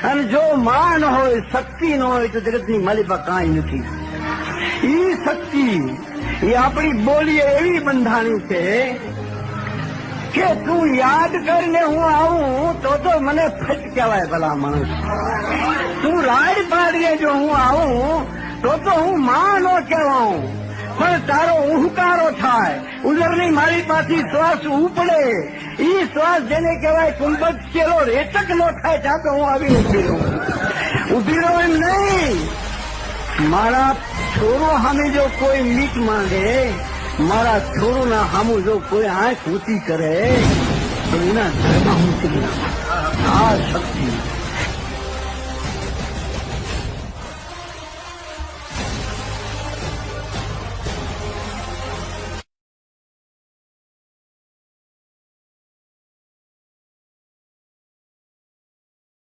અને જો માં ન હોય, શક્તિ ન હોય તો જગતની માલિકા કાંઈ નથી. ઈ શક્તિ એ આપણી બોલીએ એવી બંધાણી છે કે તું યાદ કરીને હું આવું તો મને ફટ કહેવાય. ભલા માણસ, તું રાડ પાડીએ જો હું આવું તો હું માં નો કહેવાઉં, પણ તારો ઉહકારો થાય, ઉદરની મારી પાછી શ્વાસ ઉપડે, ઈ શ્વાસ જેને કહેવાય કુંભજ ચેલો રેચક નો થાય ત્યાં તો હું આવી ઉભી રહું. ઉભી રહું એમ નહીં, મારા છોરો સામે જો કોઈ મીટ માંગે, મારા છોરોના સામું જો કોઈ આંખ ઊંચી કરે તો એના ઘરમાં હું ચલી આ શક્તિ